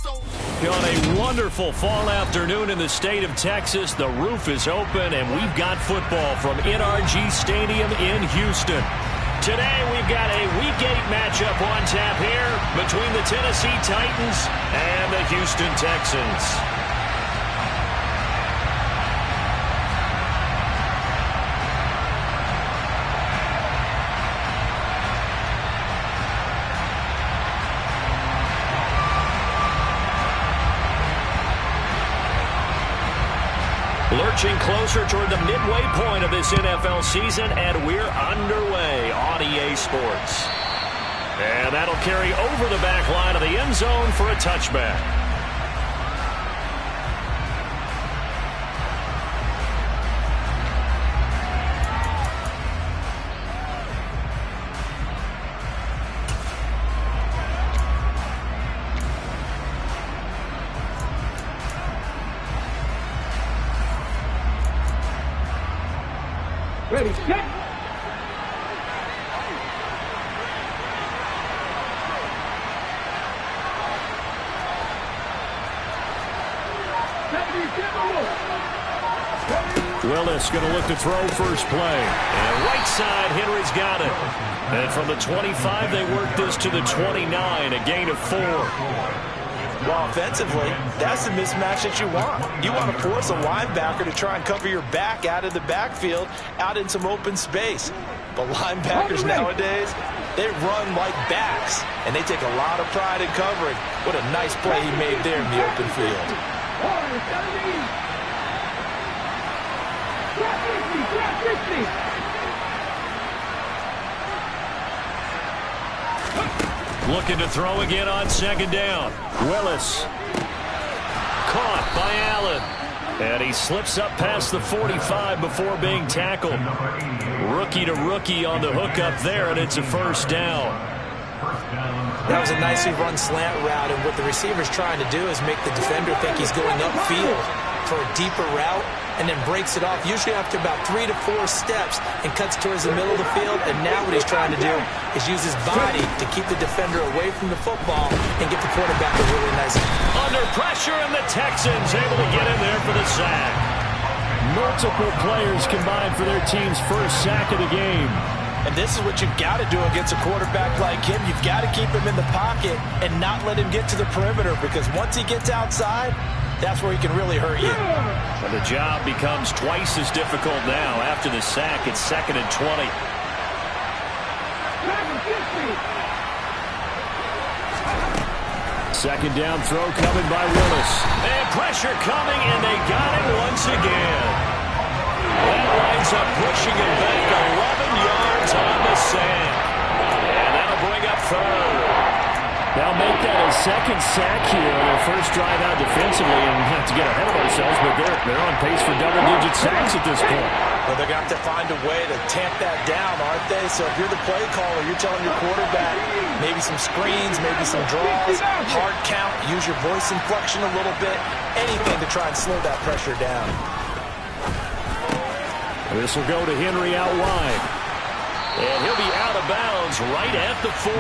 On a wonderful fall afternoon in the state of Texas, the roof is open, and we've got football from NRG Stadium in Houston. Today, we've got a Week 8 matchup on tap here between the Tennessee Titans and the Houston Texans. Lurching closer toward the midway point of this NFL season, and we're underway on EA Sports. And that'll carry over the back line of the end zone for a touchback. Ready, set. Willis going to look to throw first play. And right side, Henry's got it. And from the 25, they work this to the 29, a gain of 4. Well, offensively, that's the mismatch that you want. You want to force a linebacker to try and cover your back out of the backfield, out in some open space. But linebackers nowadays, they run like backs, and they take a lot of pride in covering. What a nice play he made there in the open field. Looking to throw again on second down. Willis. Caught by Allen. And he slips up past the 45 before being tackled. Rookie to rookie on the hookup there, and it's a first down. That was a nicely run slant route, and what the receiver's trying to do is make the defender think he's going upfield for a deeper route, and then breaks it off, usually after about 3 to 4 steps, and cuts towards the middle of the field. And now what he's trying to do is use his body to keep the defender away from the football and get the quarterback a really nice. Under pressure, and the Texans able to get in there for the sack. Multiple players combined for their team's first sack of the game. And this is what you've got to do against a quarterback like him. You've got to keep him in the pocket and not let him get to the perimeter, because once he gets outside, that's where he can really hurt you. And the job becomes twice as difficult now. After the sack, it's 2nd and 20. Second down throw coming by Willis. And pressure coming, and they got him once again. That winds up pushing him back 11 yards on the sack. And that'll bring up 3rd. They'll make that a second sack here on their first drive out defensively, and not to get ahead of ourselves, but they're on pace for double-digit sacks at this point. Well, they're going to have to find a way to tamp that down, aren't they? So if you're the play caller, you're telling your quarterback maybe some screens, maybe some draws, hard count, use your voice inflection a little bit, anything to try and slow that pressure down. This will go to Henry out wide. And he'll be out of bounds right at the 40.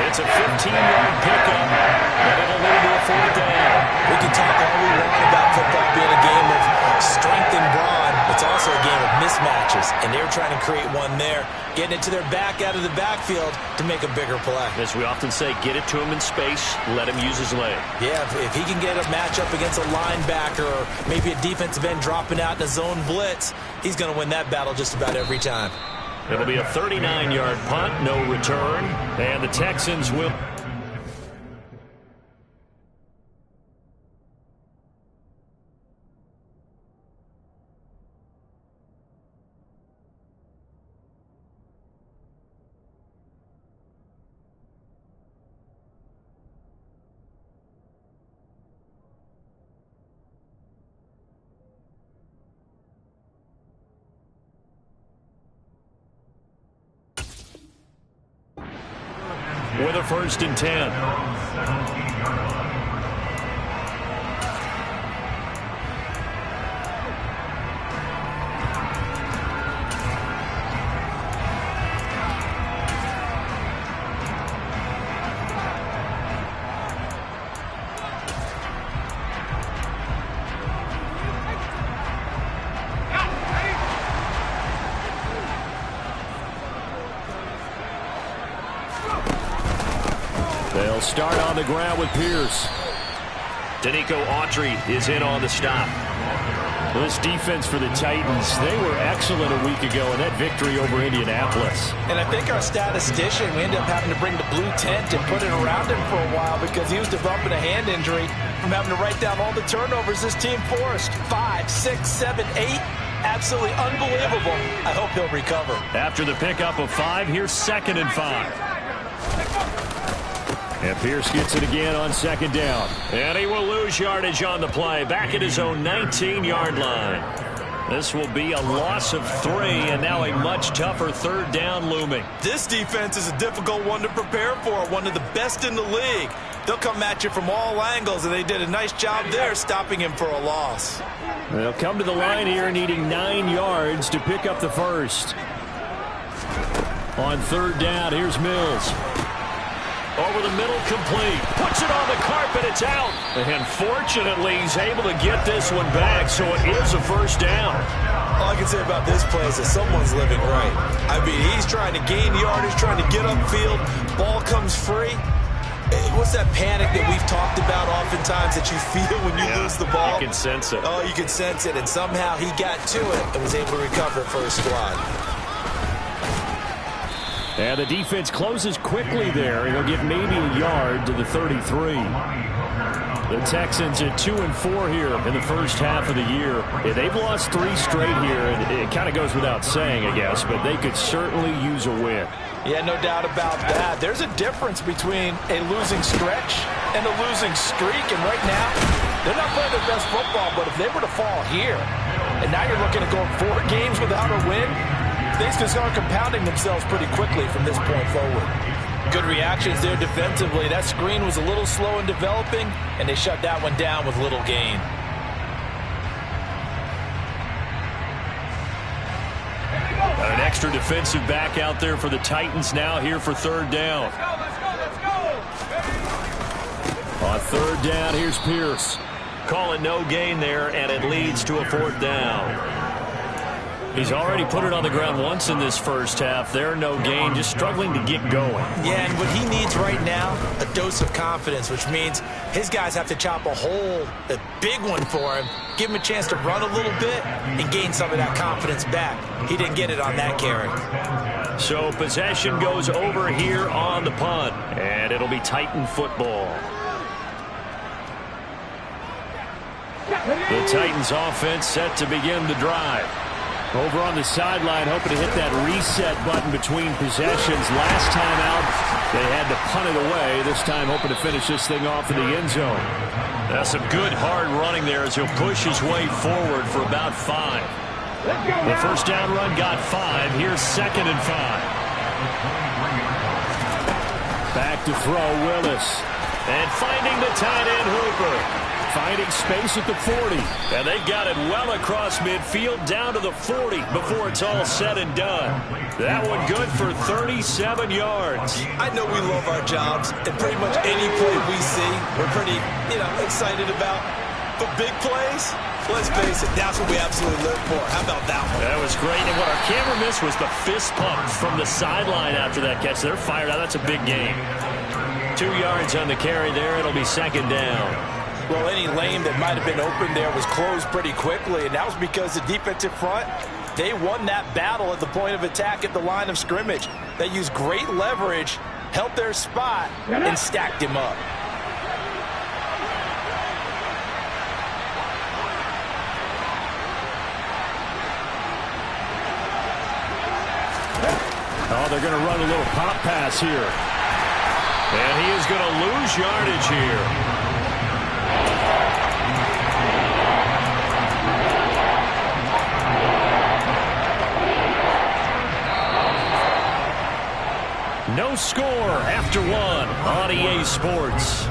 It's a 15-yard pickup, and it'll lead to a 4th down. We can talk all we want about football being a game of strength and brawn. It's also a game of mismatches, and they were trying to create one there, getting it to their back out of the backfield to make a bigger play. As we often say, get it to him in space, let him use his leg. Yeah, if he can get a matchup against a linebacker or maybe a defensive end dropping out in a zone blitz, he's going to win that battle just about every time. It'll be a 39-yard punt, no return, and the Texans will... with a 1st and 10. start on the ground with Pierce. Danico Autry is in on the stop. This defense for the Titans, they were excellent a week ago in that victory over Indianapolis. And I think our statistician, we ended up having to bring the blue tent and put it around him for a while because he was developing a hand injury from having to write down all the turnovers this team forced. 5, 6, 7, 8. Absolutely unbelievable. I hope he'll recover. After the pickup of 5, here's 2nd and 5. And Pierce gets it again on 2nd down. And he will lose yardage on the play. Back at his own 19-yard line. This will be a loss of 3, and now a much tougher 3rd down looming. This defense is a difficult one to prepare for, one of the best in the league. They'll come at you from all angles, and they did a nice job there stopping him for a loss. They'll come to the line here needing 9 yards to pick up the first. On 3rd down, here's Mills. Over the middle, complete. Puts it on the carpet, it's out. And fortunately, he's able to get this one back, so it is a 1st down. All I can say about this play is that someone's living right. I mean, he's trying to gain yardage, trying to get upfield. Ball comes free. What's that panic that we've talked about oftentimes that you feel when you lose the ball? You can sense it. Oh, you can sense it, and somehow he got to it and was able to recover it for his squad. And the defense closes quickly there, and he'll get maybe a yard to the 33. The Texans at 2-4 here in the first half of the year. Yeah, they've lost 3 straight here, and it kind of goes without saying, I guess, but they could certainly use a win. Yeah, no doubt about that. There's a difference between a losing stretch and a losing streak, and right now, they're not playing their best football, but if they were to fall here, and now you're looking at going 4 games without a win, things can start compounding themselves pretty quickly from this point forward. Good reactions there defensively. That screen was a little slow in developing, and they shut that one down with little gain. Got an extra defensive back out there for the Titans now here for 3rd down. On 3rd down, here's Pierce. Call it no gain there, and it leads to a 4th down. He's already put it on the ground once in this first half. There, no gain, just struggling to get going. Yeah, and what he needs right now, a dose of confidence, which means his guys have to chop a big one for him, give him a chance to run a little bit, and gain some of that confidence back. He didn't get it on that carry. So possession goes over here on the punt, and it'll be Titan football. The Titans offense set to begin the drive. Over on the sideline, hoping to hit that reset button between possessions. Last time out, they had to punt it away. This time, hoping to finish this thing off in the end zone. That's some good hard running there as he'll push his way forward for about 5. The first down run got 5. Here's 2nd and 5. Back to throw, Willis. And finding the tight end, Hooper. Finding space at the 40. And they got it well across midfield down to the 40 before it's all said and done. That one good for 37 yards. I know we love our jobs, and pretty much any play we see, we're pretty, excited about. But big plays, let's face it, that's what we absolutely live for. How about that one? That was great. And what our camera missed was the fist pump from the sideline after that catch. They're fired out. That's a big game. 2 yards on the carry there. It'll be 2nd down. Well, any lane that might have been open there was closed pretty quickly, and that was because the defensive front, they won that battle at the point of attack at the line of scrimmage. They used great leverage, held their spot, and stacked him up. Oh, they're going to run a little pop pass here. And he is going to lose yardage here. No score after 1 on EA Sports.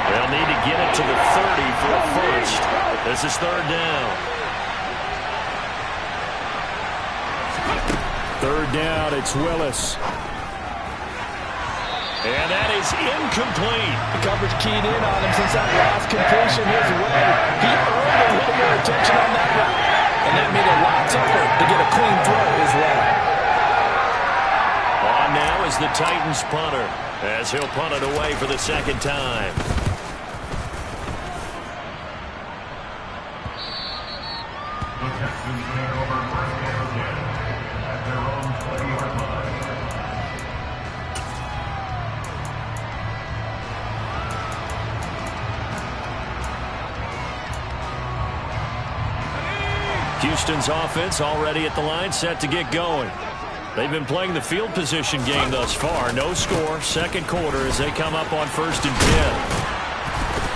They'll need to get it to the 30 for a first. This is 3rd down. 3rd down, it's Willis. And that is incomplete. The coverage keyed in on him since that last completion his way. He earned a little more attention on that route, and that made it a lot tougher to get a clean throw his way. On now is the Titans punter, as he'll punt it away for the second time. Houston's offense already at the line, set to get going. They've been playing the field position game thus far. No score, second quarter as they come up on 1st and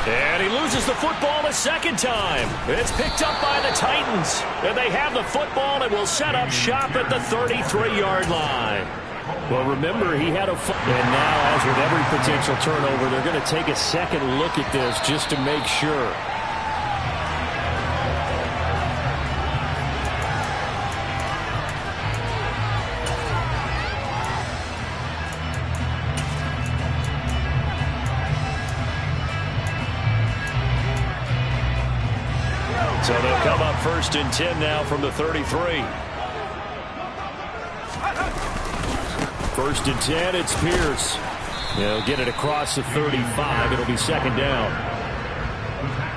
10. And he loses the football a second time. It's picked up by the Titans. And they have the football and will set up shop at the 33-yard line. Well, remember, he had a and now, as with every potential turnover, they're going to take a second look at this just to make sure. So they'll come up 1st and 10 now from the 33. 1st and 10, it's Pierce. They'll get it across the 35. It'll be second down.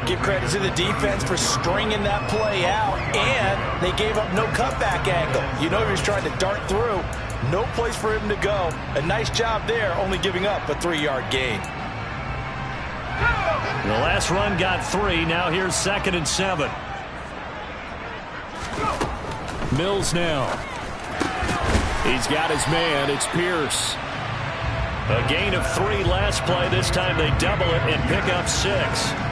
Give credit to the defense for stringing that play out, and they gave up no cutback angle. You know he was trying to dart through. No place for him to go. A nice job there, only giving up a 3-yard gain. The last run got 3. Now here's 2nd and 7. Mills now. He's got his man. It's Pierce. A gain of 3 last play. This time they double it and pick up 6.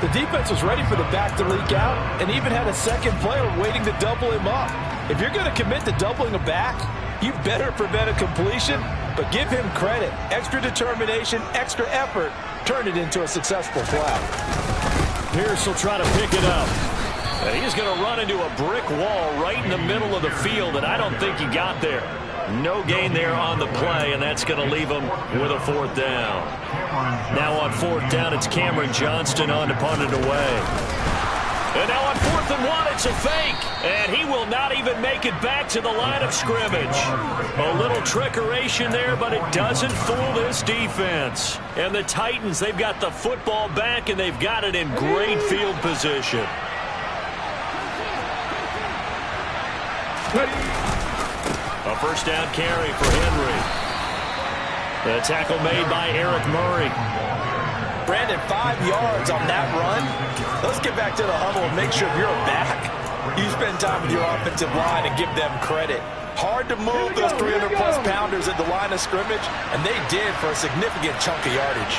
The defense was ready for the back to leak out and even had a second player waiting to double him up. If you're going to commit to doubling a back, you better prevent a completion, but give him credit. Extra determination, extra effort. Turn it into a successful play. Pierce will try to pick it up. And he's going to run into a brick wall right in the middle of the field, and I don't think he got there. No gain there on the play, and that's going to leave him with a 4th down. Now on 4th down, it's Cameron Johnston on to punt it away. And now on 4th and 1, it's a fake. And he will not even make it back to the line of scrimmage. A little trickeration there, but it doesn't fool this defense. And the Titans, they've got the football back, and they've got it in great field position. A 1st down carry for Henry. The tackle made by Eric Murray. Brandon, 5 yards on that run. Let's get back to the huddle and make sure you're back. You spend time with your offensive line and give them credit. Hard to move those 300-plus pounders at the line of scrimmage, and they did for a significant chunk of yardage.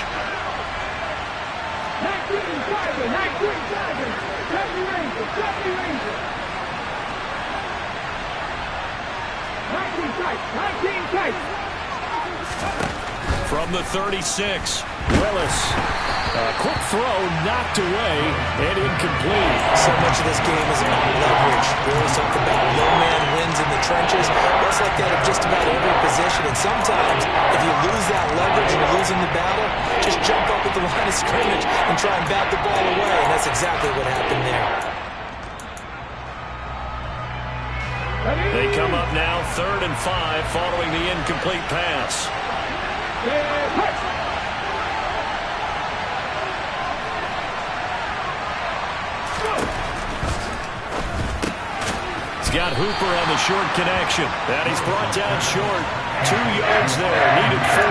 From the 36, Willis. A quick throw knocked away and incomplete. So much of this game is about leverage. We always talk about low man wins in the trenches. That's like that at just about every position. And sometimes, if you lose that leverage and you're losing the battle, just jump up at the line of scrimmage and try and bat the ball away. And that's exactly what happened there. They come up now 3rd and 5 following the incomplete pass. He's got Hooper on the short connection. And he's brought down short. 2 yards there. Needed 4.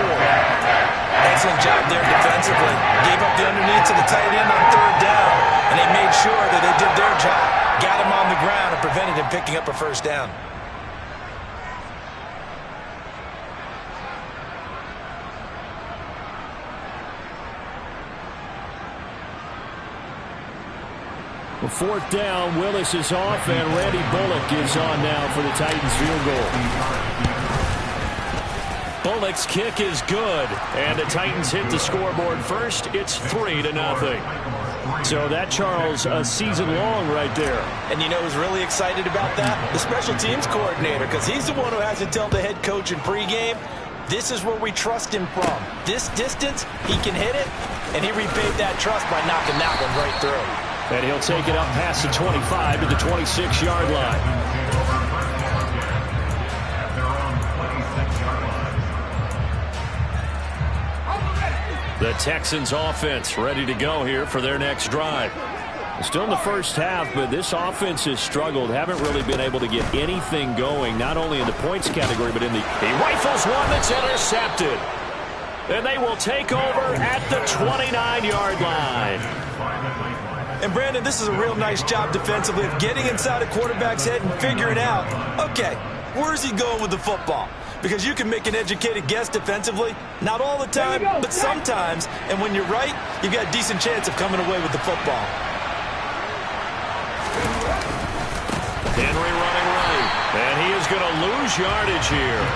Excellent job there defensively. Gave up the underneath to the tight end on 3rd down. And they made sure that they did their job. Got him on the ground and prevented him picking up a 1st down. Well, 4th down, Willis is off, and Randy Bullock is on now for the Titans field goal. Bullock's kick is good, and the Titans hit the scoreboard first. It's 3-0. So that, Charles, a season long right there. And you know who's really excited about that? The special teams coordinator, because he's the one who has to tell the head coach in pregame, This is where we trust him from. This distance, he can hit it, and he repaid that trust by knocking that one right through. And he'll take it up past the 25 to the 26-yard line. The Texans offense ready to go here for their next drive. Still in the first half, but this offense has struggled. Haven't really been able to get anything going, not only in the points category, but in the... He rifles one that's intercepted. And they will take over at the 29-yard line. And, Brandon, this is a real nice job defensively of getting inside a quarterback's head and figuring out, okay, where's he going with the football? Because you can make an educated guess defensively, not all the time, but sometimes. And when you're right, you've got a decent chance of coming away with the football. Henry running right, and he is going to lose yardage here.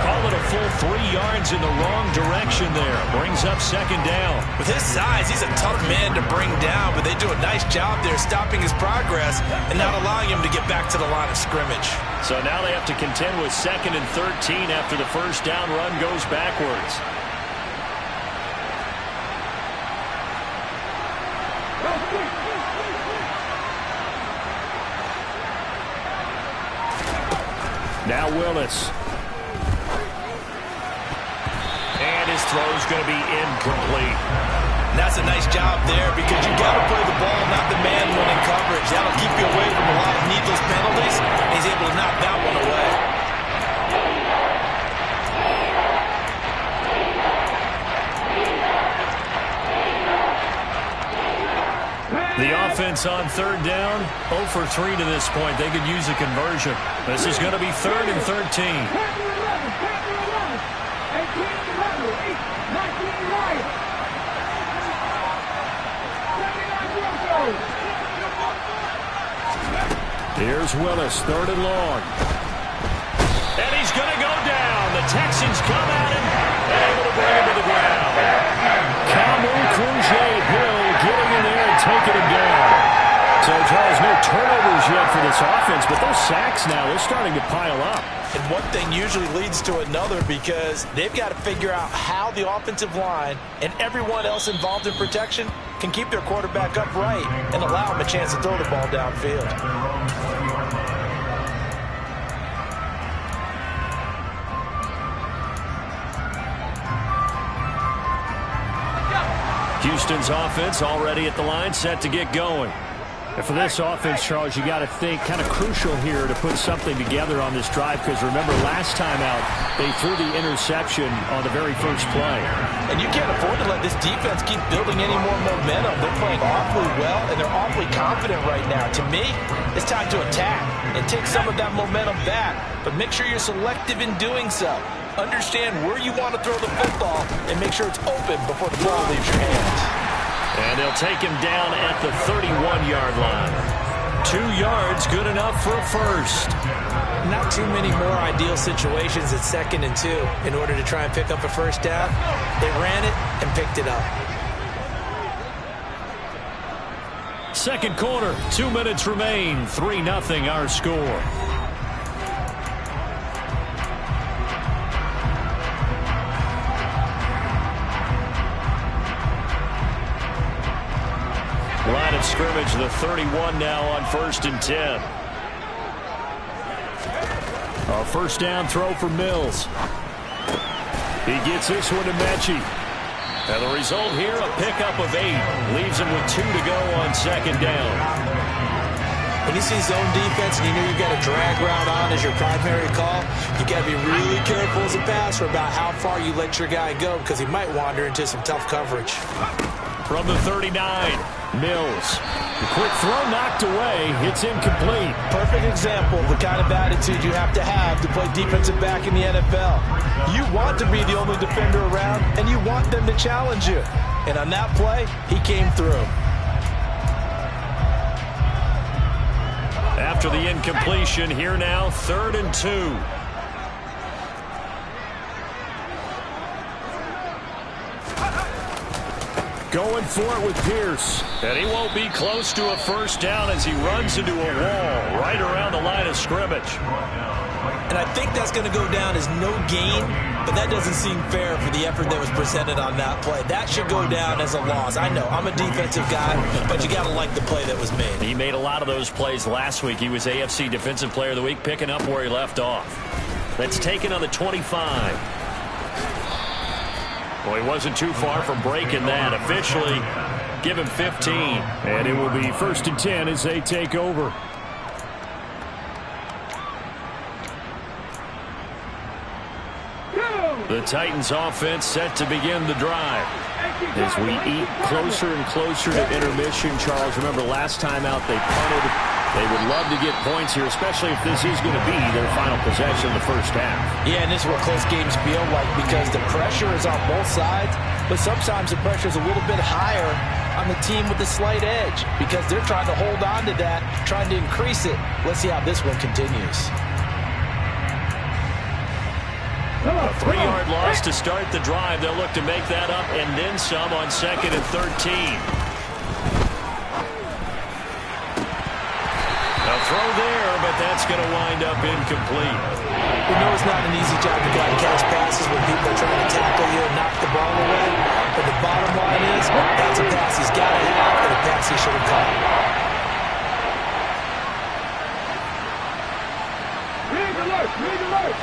Call it a full 3 yards in the wrong direction there. Brings up second down. With his size, he's a tough man to bring down, but they do a nice job there stopping his progress and not allowing him to get back to the line of scrimmage. So now they have to contend with 2nd and 13 after the first down run goes backwards. Now Willis. And his throw's going to be incomplete. And that's a nice job there because you got to play the ball, not the man winning coverage. That'll keep you away from a lot of needless penalties. And he's able to knock that one away. The offense on third down, 0 for 3 to this point. They could use a conversion. This is going to be 3rd and 13. Here's Willis, 3rd and long. And he's going to go down. The Texans come at him and able to bring him to the ground. Camu Cruz-Hill getting in there and taking him down. So, Charles, no turnovers yet for this offense, but those sacks now, they're starting to pile up. And one thing usually leads to another because they've got to figure out how the offensive line and everyone else involved in protection can keep their quarterback upright and allow him a chance to throw the ball downfield. Houston's offense already at the line, set to get going. And for this offense, Charles, you got to think kind of crucial here to put something together on this drive because remember last time out they threw the interception on the very first play. And you can't afford to let this defense keep building any more momentum. They're playing awfully well and they're awfully confident right now. To me, it's time to attack and take some of that momentum back, but make sure you're selective in doing so. Understand where you want to throw the football and make sure it's open before the ball leaves your hands. And they'll take him down at the 31-yard line. 2 yards, good enough for a first. Not too many more ideal situations at 2nd and 2 in order to try and pick up a first down. They ran it and picked it up. Second quarter, 2 minutes remain. 3-0 our score. Line of scrimmage, the 31 now on 1st and 10. A first down throw for Mills. He gets this one to Mechie. And the result here, a pickup of 8. Leaves him with 2 to go on 2nd down. When you see zone defense and you know you've got a drag route on as your primary call, you got to be really careful as a passer about how far you let your guy go because he might wander into some tough coverage. From the 39, Mills. The quick throw knocked away. It's incomplete. Perfect example of the kind of attitude you have to play defensive back in the NFL. You want to be the only defender around, and you want them to challenge you. And on that play, he came through. After the incompletion, here now, 3rd and 2. Going for it with Pierce. And he won't be close to a first down as he runs into a wall right around the line of scrimmage. And I think that's going to go down as no gain, but that doesn't seem fair for the effort that was presented on that play. That should go down as a loss. I know, I'm a defensive guy, but you got to like the play that was made. He made a lot of those plays last week. He was AFC Defensive Player of the Week, picking up where he left off. That's taken on the 25. Well, he wasn't too far from breaking that. Officially, give him 15. And it will be 1st and 10 as they take over. The Titans offense set to begin the drive. As we eat closer and closer to intermission, Charles, remember last time out they punted. They would love to get points here, especially if this is going to be their final possession of the first half. Yeah, and this is what close games feel like because the pressure is on both sides, but sometimes the pressure is a little bit higher on the team with the slight edge because they're trying to hold on to that, trying to increase it. Let's see how this one continues. A 3-yard loss to start the drive. They'll look to make that up and then some on 2nd and 13. A throw there, but that's going to wind up incomplete. We know it's not an easy job to try to catch passes when people are trying to tackle you and knock the ball away. But the bottom line is that's a pass he's got to have and a pass he should have caught. Rig alert! Rig alert!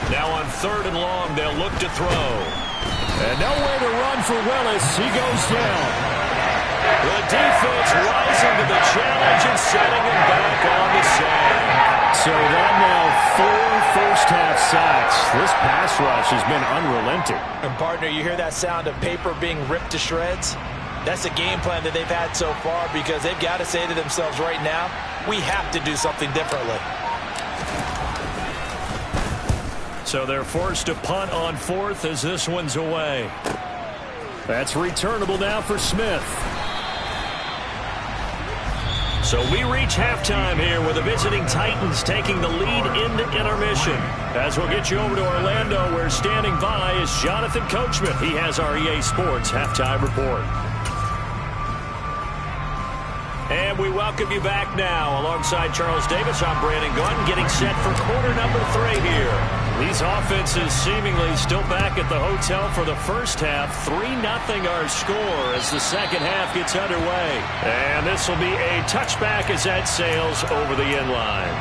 Now on 3rd and long, they'll look to throw. And nowhere to run for Willis. He goes down. The defense rising to the challenge and setting him back on the sand. So that now 4 first-half sacks. This pass rush has been unrelenting. And, partner, you hear that sound of paper being ripped to shreds? That's the game plan that they've had so far because they've got to say to themselves right now, we have to do something differently. So they're forced to punt on 4th as this one's away. That's returnable now for Smith. So we reach halftime here with the visiting Titans taking the lead into intermission. As we'll get you over to Orlando, where standing by is Jonathan Coachman. He has our EA Sports halftime report. And we welcome you back now. Alongside Charles Davis, I'm Brandon Gunn, getting set for quarter number 3 here. These offenses seemingly still back at the hotel for the first half. 3-0 our score as the second half gets underway. And this will be a touchback as that sails over the end line.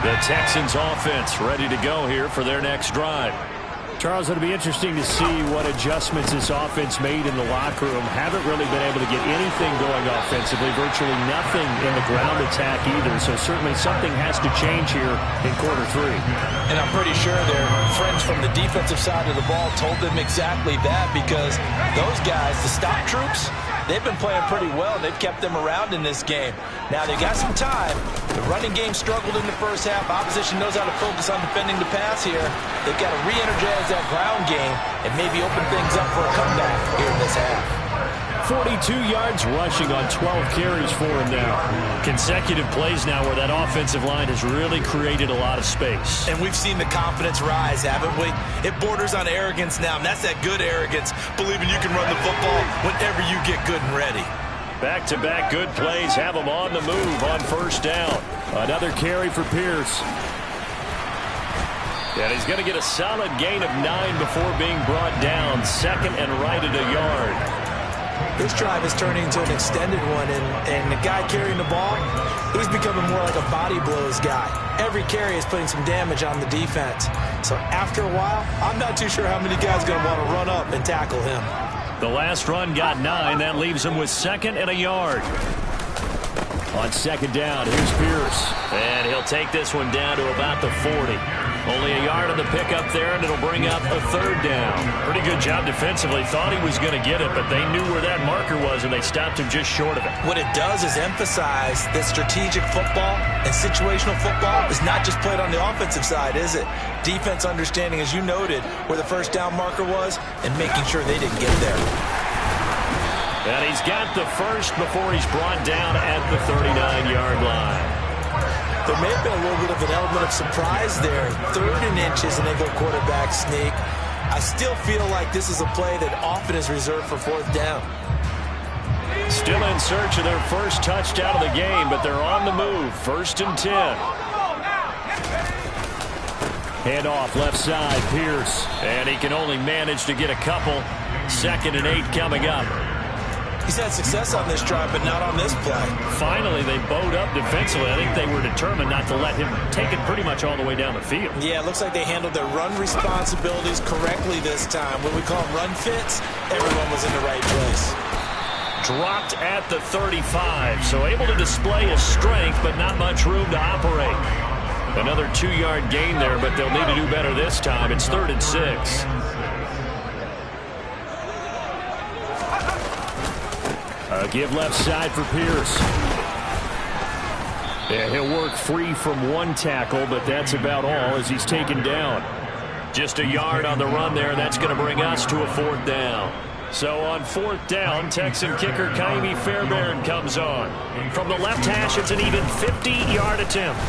The Texans offense ready to go here for their next drive. Charles, it'll be interesting to see what adjustments this offense made in the locker room. Haven't really been able to get anything going offensively, virtually nothing in the ground attack either. So certainly something has to change here in quarter 3. And I'm pretty sure their friends from the defensive side of the ball told them exactly that because those guys, the stop troops, they've been playing pretty well. They've kept them around in this game. Now, they got some time. The running game struggled in the first half. Opposition knows how to focus on defending the pass here. They've got to re-energize that ground game and maybe open things up for a comeback here in this half. 42 yards rushing on 12 carries for him now. Consecutive plays now where that offensive line has really created a lot of space. And we've seen the confidence rise, haven't we? It borders on arrogance now, and that's that good arrogance, believing you can run the football whenever you get good and ready. Back-to-back good plays have them on the move on first down. Another carry for Pierce. And he's going to get a solid gain of 9 before being brought down. 2nd and right at a yard. This drive is turning into an extended one, and the guy carrying the ball, he's becoming more like a body blows guy. Every carry is putting some damage on the defense. So after a while, I'm not too sure how many guys are going to want to run up and tackle him. The last run got 9. That leaves him with 2nd and a yard. On 2nd down, here's Pierce. And he'll take this one down to about the 40. Only a yard on the pickup there, and it'll bring up a 3rd down. Pretty good job defensively. Thought he was going to get it, but they knew where that marker was, and they stopped him just short of it. What it does is emphasize that strategic football and situational football is not just played on the offensive side, is it? Defense understanding, as you noted, where the first down marker was and making sure they didn't get there. And he's got the first before he's brought down at the 39-yard line. There may have been a little bit of an element of surprise there. 3rd and inches, and they go quarterback sneak. I still feel like this is a play that often is reserved for 4th down. Still in search of their first touchdown of the game, but they're on the move. 1st and 10. Hand off left side, Pierce. And he can only manage to get a couple. 2nd and 8 coming up. He's had success on this drive, but not on this play. Finally, they bowed up defensively. I think they were determined not to let him take it pretty much all the way down the field. Yeah, it looks like they handled their run responsibilities correctly this time. When we call them run fits, everyone was in the right place. Dropped at the 35, so able to display his strength, but not much room to operate. Another 2-yard gain there, but they'll need to do better this time. It's 3rd and 6. Give left side for Pierce. Yeah, he'll work free from one tackle, but that's about all as he's taken down. Just a yard on the run there. That's going to bring us to a 4th down. So on 4th down, Texan kicker Kaimi Fairbairn comes on. From the left hash, it's an even 50-yard attempt.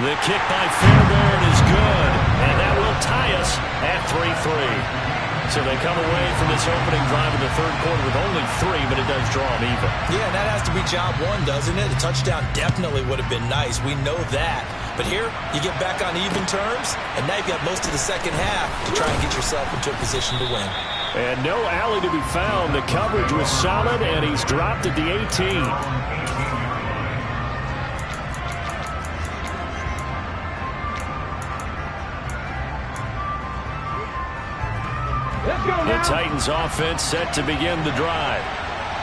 The kick by Fairbairn is good, and that will tie us at 3-3. So they come away from this opening drive in the 3rd quarter with only 3, but it does draw them even. Yeah, that has to be job 1, doesn't it? A touchdown definitely would have been nice. We know that. But here, you get back on even terms, and now you've got most of the second half to try and get yourself into a position to win. And no alley to be found. The coverage was solid, and he's dropped at the 18. The Titans offense set to begin the drive.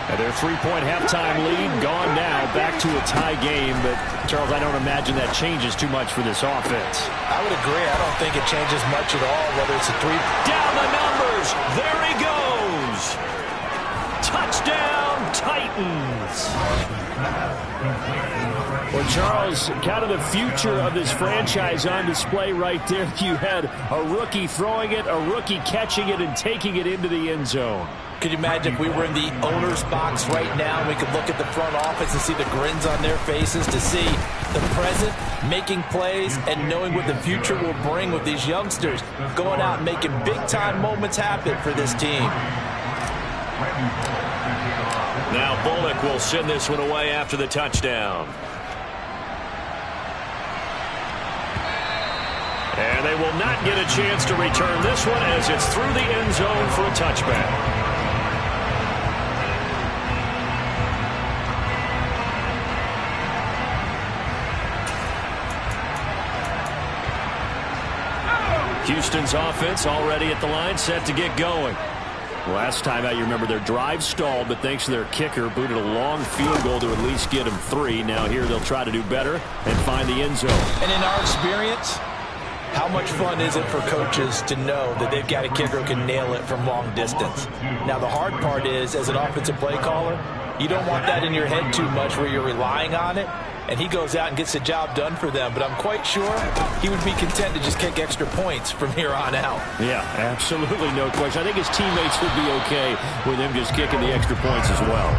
And their 3-point halftime lead gone now, back to a tie game. But, Charles, I don't imagine that changes too much for this offense. I would agree. I don't think it changes much at all, whether it's a 3. Down the numbers. There he goes. Touchdown, Titans. Well, Charles, kind of the future of this franchise on display right there. You had a rookie throwing it, a rookie catching it, and taking it into the end zone. Could you imagine if we were in the owner's box right now and we could look at the front office and see the grins on their faces, to see the present making plays and knowing what the future will bring with these youngsters going out and making big-time moments happen for this team. Now Bullock will send this one away after the touchdown. And they will not get a chance to return this one as it's through the end zone for a touchback. Houston's offense already at the line, set to get going. Last time out, you remember their drive stalled, but thanks to their kicker, booted a long field goal to at least get them 3. Now here they'll try to do better and find the end zone. And in our experience, how much fun is it for coaches to know that they've got a kicker who can nail it from long distance? Now the hard part is, as an offensive play caller, you don't want that in your head too much where you're relying on it. And he goes out and gets the job done for them. But I'm quite sure he would be content to just kick extra points from here on out. Yeah, absolutely no question. I think his teammates would be okay with him just kicking the extra points as well.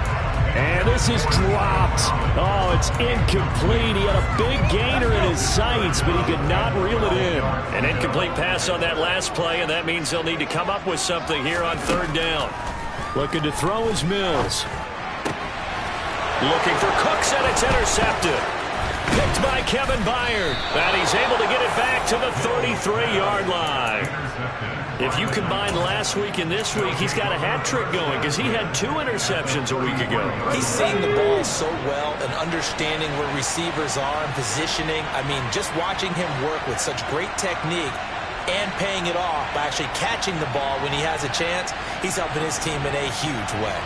And this is dropped. Oh, it's incomplete. He had a big gainer in his sights, but he could not reel it in. An incomplete pass on that last play, and that means they'll need to come up with something here on 3rd down. Looking to throw is Mills. Looking for Cooks, and it's intercepted. Picked by Kevin Byard. And he's able to get it back to the 33-yard line. If you combine last week and this week, he's got a hat trick going because he had 2 interceptions a week ago. He's seeing the ball so well and understanding where receivers are and positioning. I mean, just watching him work with such great technique and paying it off by actually catching the ball when he has a chance, he's helping his team in a huge way.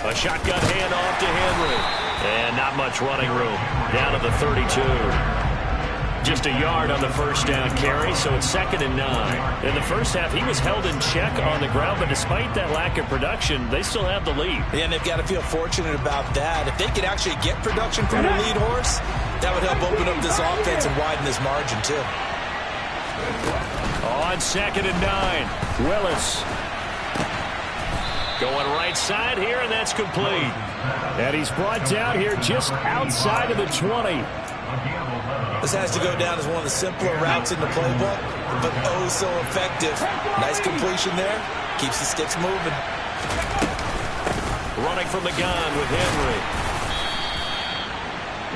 A shotgun handoff to Henry. And not much running room. Down to the 32. Just a yard on the first down carry, so it's 2nd and 9. In the first half, he was held in check on the ground, but despite that lack of production, they still have the lead. Yeah, and they've got to feel fortunate about that. If they could actually get production from their lead horse, that would help open up this offense and widen this margin, too. On 2nd and 9, Willis. Going right side here, and that's complete. And he's brought down here just outside of the 20. This has to go down as one of the simpler routes in the playbook, but oh so effective. Nice completion there. Keeps the sticks moving. Running from the gun with Henry.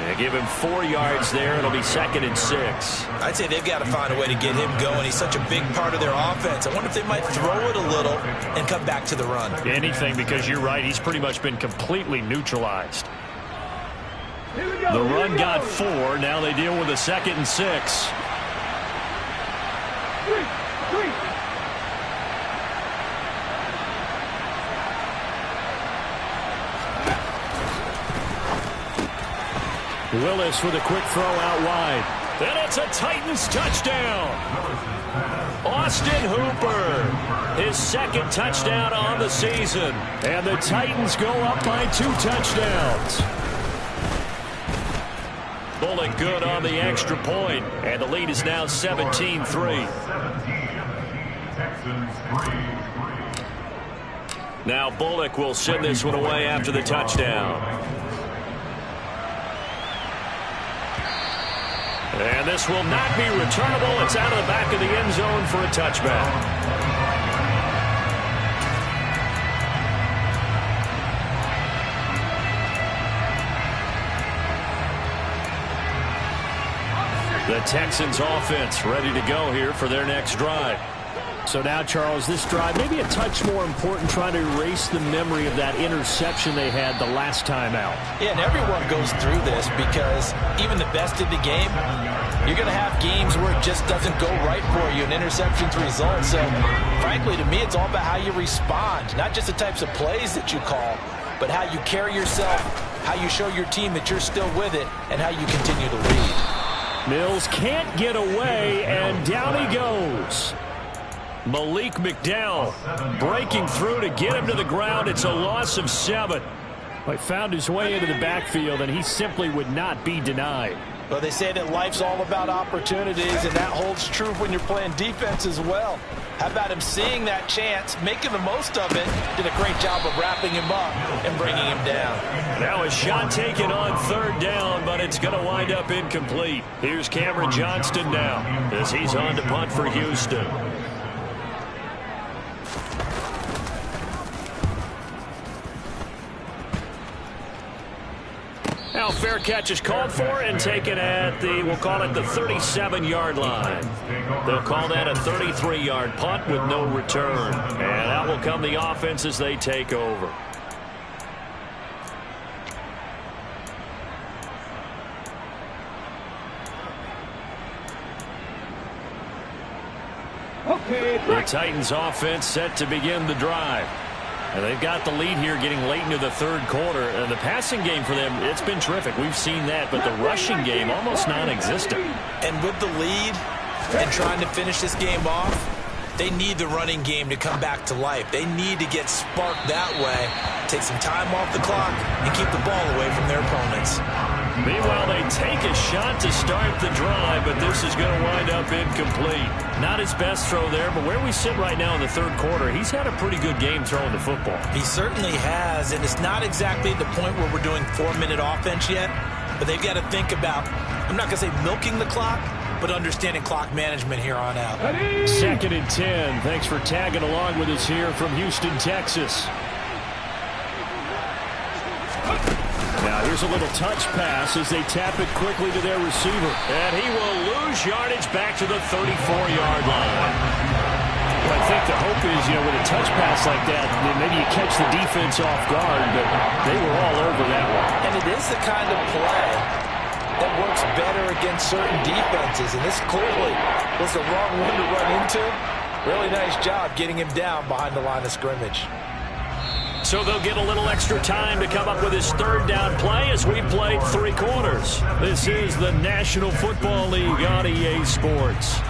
They give him 4 yards there. It'll be 2nd and 6. I'd say they've got to find a way to get him going. He's such a big part of their offense. I wonder if they might throw it a little and come back to the run. Anything, because you're right. He's pretty much been completely neutralized. The run got 4. Now they deal with a 2nd and 6. Willis with a quick throw out wide. Then it's a Titans touchdown. Austin Hooper, his 2nd touchdown on the season. And the Titans go up by 2 touchdowns. Bullock good on the extra point, and the lead is now 17-3. Now Bullock will send this one away after the touchdown. And this will not be returnable. It's out of the back of the end zone for a touchback. The Texans offense ready to go here for their next drive. So now, Charles, this drive maybe a touch more important, trying to erase the memory of that interception they had the last time out. Yeah, and everyone goes through this because even the best in the game, you're going to have games where it just doesn't go right for you, and interceptions result. So, frankly, to me, it's all about how you respond, not just the types of plays that you call, but how you carry yourself, how you show your team that you're still with it, and how you continue to lead. Mills can't get away, and down he goes. Malik McDowell breaking through to get him to the ground. It's a loss of 7. He found his way into the backfield, and he simply would not be denied. Well, they say that life's all about opportunities, and that holds true when you're playing defense as well. How about him seeing that chance, making the most of it, did a great job of wrapping him up and bringing him down. Now a shot taken on 3rd down, but it's going to wind up incomplete. Here's Cameron Johnston now as he's on to punt for Houston. Now fair catch is called for and taken at the, we'll call it the 37-yard line. They'll call that a 33-yard punt with no return. And out will come the offense as they take over. The Titans offense set to begin the drive. And they've got the lead here getting late into the 3rd quarter. And the passing game for them, it's been terrific. We've seen that, but the rushing game almost non-existent. And with the lead and trying to finish this game off, they need the running game to come back to life. They need to get sparked that way, take some time off the clock, and keep the ball away from their opponents. Meanwhile, they take a shot to start the drive, but this is going to wind up incomplete. Not his best throw there, but where we sit right now in the 3rd quarter, he's had a pretty good game throwing the football. He certainly has, and it's not exactly the point where we're doing 4-minute offense yet, but they've got to think about, I'm not going to say milking the clock, but understanding clock management here on out. 2nd and 10. Thanks for tagging along with us here from Houston, Texas. Now here's a little touch pass as they tap it quickly to their receiver. And he will lose yardage back to the 34-yard line. Well, I think the hope is, with a touch pass like that, maybe you catch the defense off guard, but they were all over that one. And it is the kind of play that works better against certain defenses, and this clearly was the wrong one to run into. Really nice job getting him down behind the line of scrimmage. So they'll get a little extra time to come up with his 3rd down play as we played 3 quarters. This is the National Football League on EA Sports.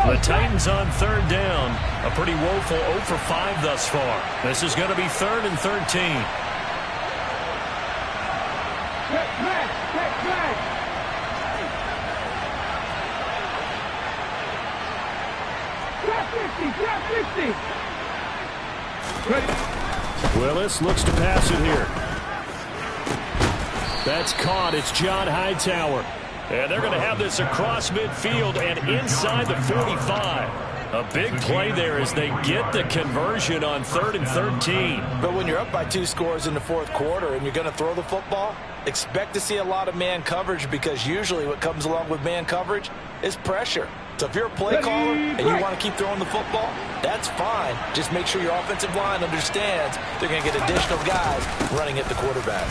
The Titans on 3rd down. A pretty woeful 0 for 5 thus far. This is going to be 3rd and 13. 60. Ready. Willis looks to pass it here. That's caught. It's John Hightower. And they're going to have this across midfield and inside the 45. A big play there as they get the conversion on 3rd and 13. But when you're up by 2 scores in the 4th quarter and you're going to throw the football, expect to see a lot of man coverage, because usually what comes along with man coverage is pressure. So if you're a play caller and you want to keep throwing the football, that's fine. Just make sure your offensive line understands they're going to get additional guys running at the quarterback.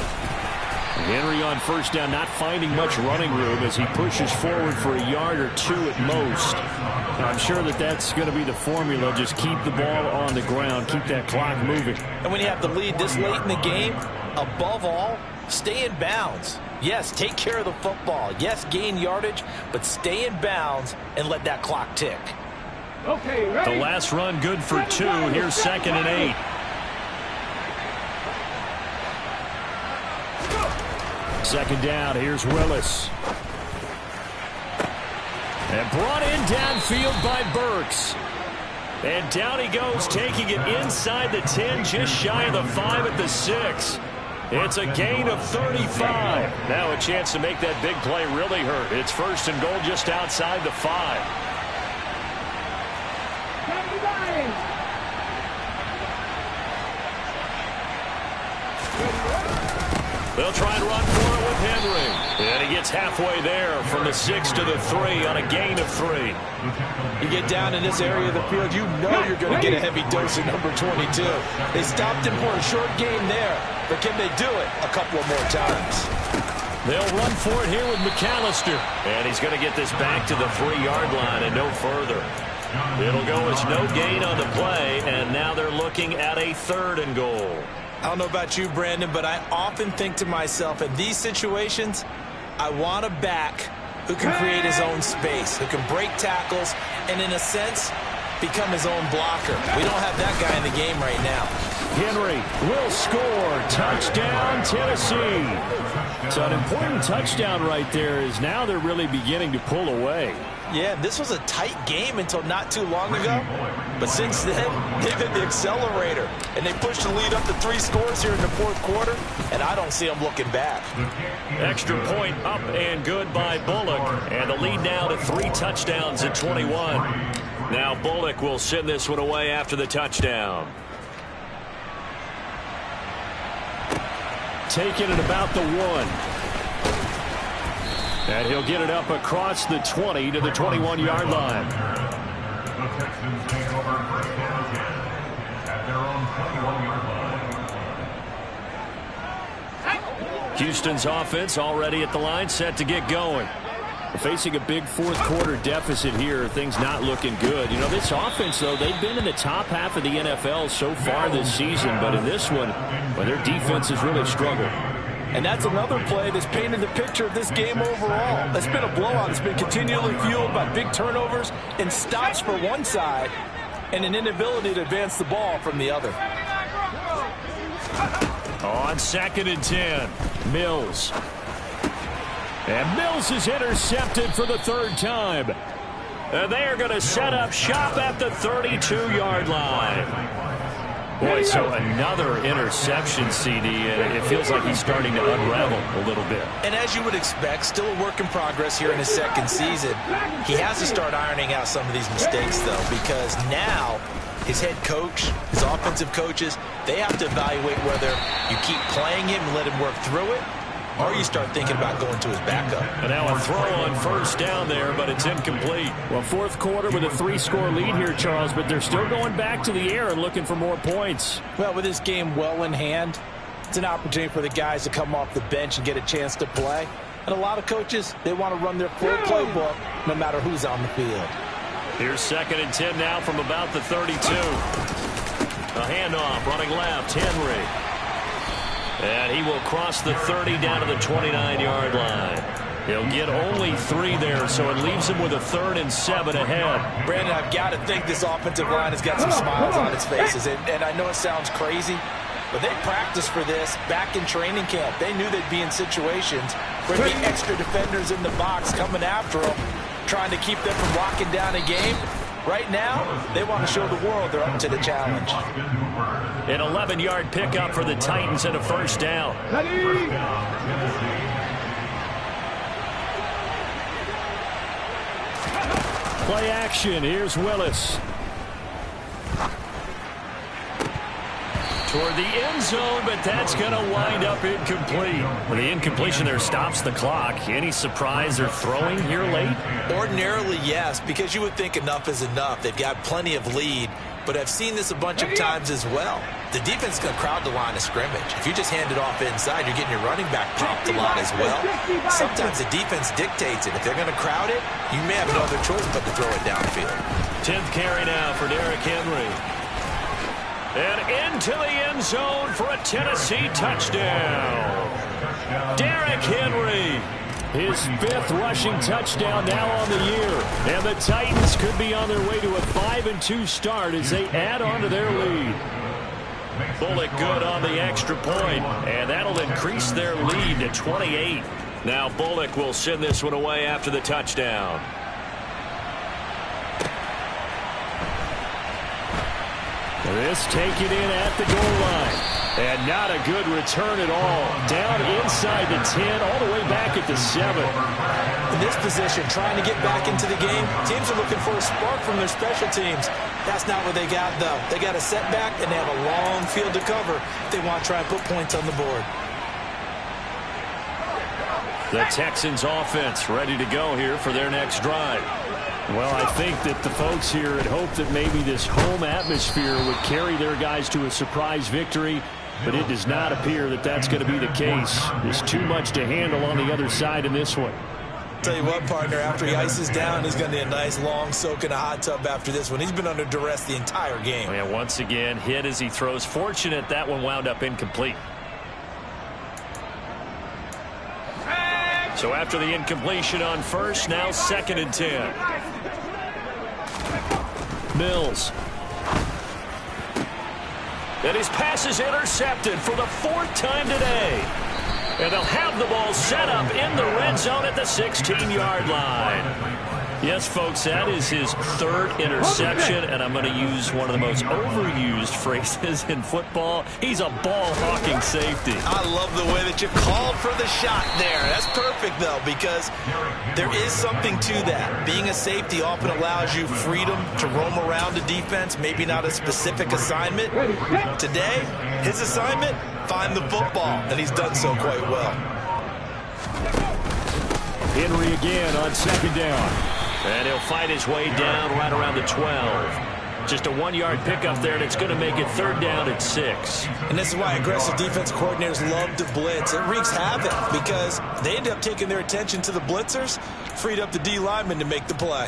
Henry on first down, not finding much running room as he pushes forward for a yard or 2 at most. I'm sure that that's going to be the formula. Just keep the ball on the ground, keep that clock moving. And when you have the lead this late in the game, above all, stay in bounds. Yes, take care of the football. Yes, gain yardage, but stay in bounds and let that clock tick. Okay, ready. The last run good for 2. Here's 2nd and 8. Second down, here's Willis. And brought in downfield by Burks. And down he goes, taking it inside the 10, just shy of the 5 at the 6. It's a gain of 35. Now a chance to make that big play really hurt. It's 1st and goal just outside the 5. They'll try and run for it with Henry. And he gets halfway there from the 6 to the 3 on a gain of 3. You get down in this area of the field, you know you're going to get a heavy dose of number 22. They stopped him for a short game there, but can they do it a couple of more times? They'll run for it here with McAllister. And he's going to get this back to the 3-yard line and no further. It'll go as no gain on the play, and now they're looking at a 3rd and goal. I don't know about you, Brandon, but I often think to myself, in these situations, I want a back who can create his own space, who can break tackles, and in a sense, become his own blocker. We don't have that guy in the game right now. Henry will score. Touchdown, Tennessee. So an important touchdown right there is now they're really beginning to pull away. Yeah, this was a tight game until not too long ago. But since then, they've hit the accelerator. And they pushed the lead up to 3 scores here in the 4th quarter. And I don't see them looking back. Extra point up and good by Bullock. And the lead now to 3 touchdowns at 21. Now Bullock will send this one away after the touchdown. Taking it about the 1. And he'll get it up across the 20 to the 21-yard line. Houston's offense already at the line, set to get going. We're facing a big 4th quarter deficit here. Things not looking good. You know, this offense, though, they've been in the top half of the NFL so far this season. But in this one, well, their defense has really struggled. And that's another play that's painted the picture of this game overall. It's been a blowout. It's been continually fueled by big turnovers and stops for one side and an inability to advance the ball from the other. On 2nd and 10, Mills. And Mills is intercepted for the 3rd time. And they are going to set up shop at the 32-yard line. Boy, so another interception, CD, and it feels like he's starting to unravel a little bit. And as you would expect, still a work in progress here in his 2nd season. He has to start ironing out some of these mistakes, though, because now his head coach, his offensive coaches, they have to evaluate whether you keep playing him and let him work through it, or you start thinking about going to his backup. And now a throw on 1st down there, but it's incomplete. Well, 4th quarter with a 3-score lead here, Charles, but they're still going back to the air and looking for more points. Well, with this game well in hand, it's an opportunity for the guys to come off the bench and get a chance to play. And a lot of coaches, they want to run their full playbook no matter who's on the field. Here's 2nd and 10 now from about the 32. A handoff, running left, Henry. And he will cross the 30 down to the 29-yard line. He'll get only 3 there, so it leaves him with a 3rd and 7 ahead. Brandon, I've got to think this offensive line has got some smiles on its faces. And I know it sounds crazy, but they practiced for this back in training camp. They knew they'd be in situations where there'd be extra defenders in the box coming after them, trying to keep them from locking down a game. Right now, they want to show the world they're up to the challenge. An 11-yard pickup for the Titans and a first down. Play action. Here's Willis. Toward the end zone, but that's going to wind up incomplete. Well, the incompletion there stops the clock. Any surprise they're throwing here late? Ordinarily, yes, because you would think enough is enough. They've got plenty of lead, but I've seen this a bunch of times as well. The defense is going to crowd the line of scrimmage. If you just hand it off inside, you're getting your running back popped a lot as well. Sometimes the defense dictates it. If they're going to crowd it, you may have no other choice but to throw it downfield. 10th carry now for Derrick Henry. And into the end zone for a Tennessee touchdown. Derrick Henry. His 5th rushing touchdown now on the year. And the Titans could be on their way to a 5-2 start as they add on to their lead. Bullock good on the extra point, and that'll increase their lead to 28. Now Bullock will send this one away after the touchdown. This taken in at the goal line. And not a good return at all. Down inside the 10, all the way back at the 7. In this position, trying to get back into the game, teams are looking for a spark from their special teams. That's not what they got, though. They got a setback, and they have a long field to cover if they want to try and put points on the board. The Texans offense ready to go here for their next drive. Well, I think that the folks here had hoped that maybe this home atmosphere would carry their guys to a surprise victory, but it does not appear that that's going to be the case. There's too much to handle on the other side in this one. Tell you what, partner, after he ices down, he's going to need a nice long soak in a hot tub after this one. He's been under duress the entire game. And once again, hit as he throws. Fortunate that one wound up incomplete. So after the incompletion on first, now 2nd and 10. Mills. And his pass is intercepted for the 4th time today. And they'll have the ball set up in the red zone at the 16-yard line. Yes, folks, that is his 3rd interception, and I'm going to use one of the most overused phrases in football. He's a ball-hawking safety. I love the way that you called for the shot there. That's perfect, though, because there is something to that. Being a safety often allows you freedom to roam around the defense, maybe not a specific assignment. Today, his assignment, find the football, and he's done so quite well. Henry again on 2nd down. And he'll fight his way down right around the 12. Just a 1-yard pickup there, and it's going to make it 3rd down at 6. And this is why aggressive defense coordinators love to blitz. It wreaks havoc because they end up taking their attention to the blitzers, freed up the D lineman to make the play.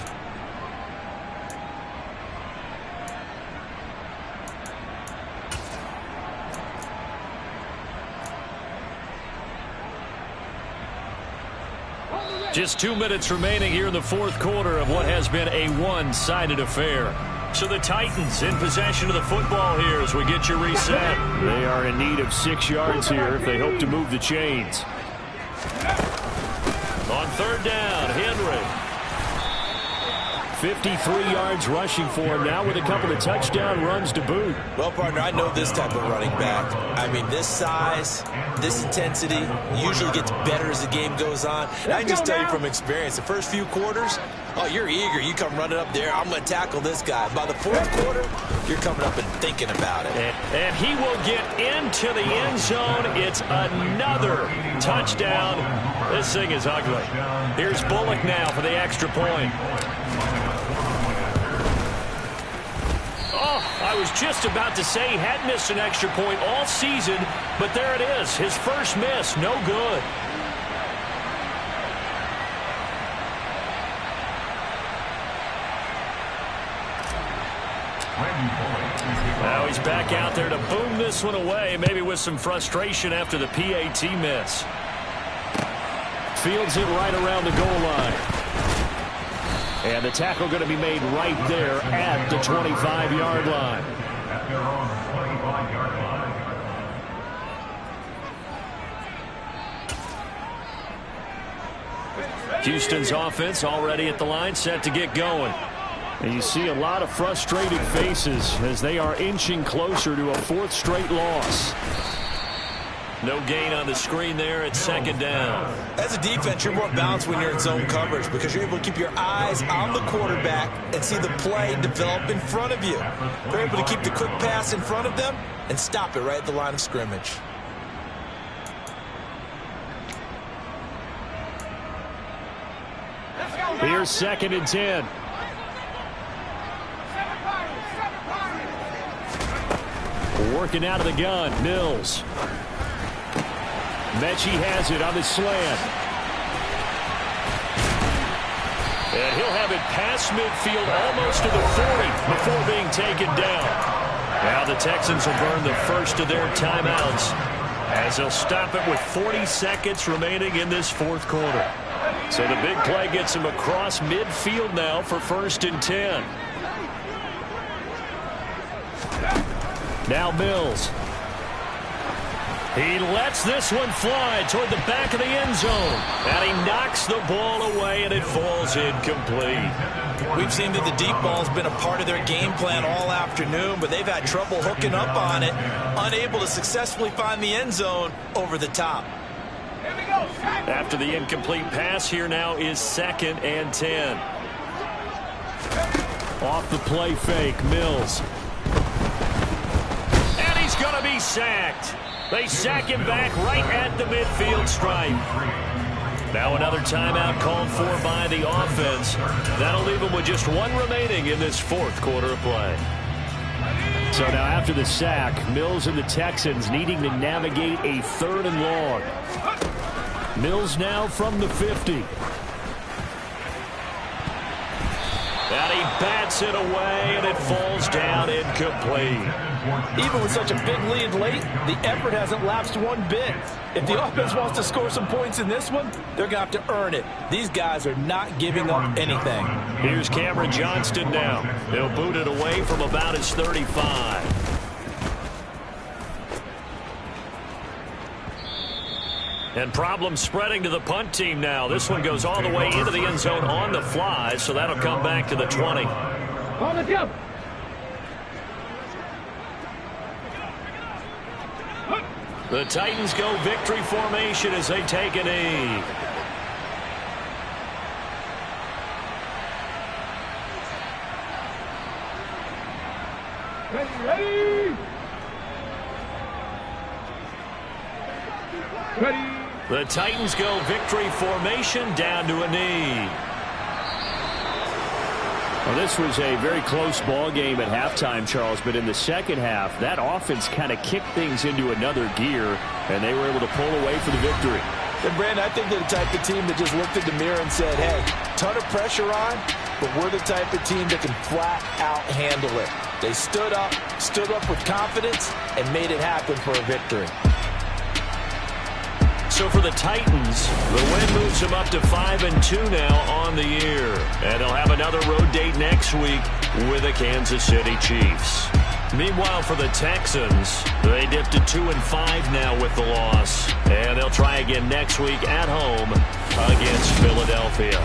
Just 2 minutes remaining here in the 4th quarter of what has been a one-sided affair. So the Titans in possession of the football here as we get you reset. They are in need of 6 yards here if they hope to move the chains. On 3rd down, Henry. 53 yards rushing for him now with a couple of touchdown runs to boot. Well, partner, I know this type of running back. I mean, this size, this intensity usually gets better as the game goes on. And I just tell you from experience, the first few quarters, oh, you're eager. You come running up there, I'm going to tackle this guy. By the 4th quarter, you're coming up and thinking about it. And he will get into the end zone. It's another touchdown. This thing is ugly. Here's Bullock now for the extra point. I was just about to say he had missed an extra point all season, but there it is. His first miss, no good. Now he's back out there to boom this one away, maybe with some frustration after the PAT miss. Fields it right around the goal line. And the tackle going to be made right there at the 25-yard line. Houston's offense already at the line, set to get going. And you see a lot of frustrated faces as they are inching closer to a fourth straight loss. No gain on the screen there. It's second down. As a defense, you're more balanced when you're in zone coverage because you're able to keep your eyes on the quarterback and see the play develop in front of you. They're able to keep the quick pass in front of them and stop it right at the line of scrimmage. Here's second and 10. Working out of the gun, Mills. Mechie has it on the slant. And he'll have it past midfield almost to the 40 before being taken down. Now the Texans will burn the first of their timeouts as they'll stop it with 40 seconds remaining in this fourth quarter. So the big play gets him across midfield now for first and 10. Now Mills. He lets this one fly toward the back of the end zone. And he knocks the ball away, and it falls incomplete. We've seen that the deep ball's been a part of their game plan all afternoon, but they've had trouble hooking up on it, unable to successfully find the end zone over the top. After the incomplete pass, here now is second and 10. Off the play fake, Mills. And he's going to be sacked. They sack him back right at the midfield stripe. Now another timeout called for by the offense. That'll leave them with just one remaining in this fourth quarter of play. So now after the sack, Mills and the Texans needing to navigate a third and long. Mills now from the 50. And he bats it away, and it falls down incomplete. Even with such a big lead late, the effort hasn't lapsed one bit. If the offense wants to score some points in this one, they're going to have to earn it. These guys are not giving up anything. Here's Cameron Johnston now. He'll boot it away from about his 35. And problems spreading to the punt team now. This one goes all the way into the end zone on the fly, so that'll come back to the 20. On the jump. The Titans go victory formation as they take a knee. Ready. Ready. The Titans go victory formation down to a knee. Well, this was a very close ball game at halftime, Charles, but in the second half, that offense kind of kicked things into another gear, and they were able to pull away for the victory. And Brandon, I think they're the type of team that just looked in the mirror and said, hey, ton of pressure on, but we're the type of team that can flat out handle it. They stood up with confidence, and made it happen for a victory. So for the Titans, the win moves them up to 5-2 now on the year. And they'll have another road date next week with the Kansas City Chiefs. Meanwhile, for the Texans, they dipped to 2-5 now with the loss. And they'll try again next week at home against Philadelphia.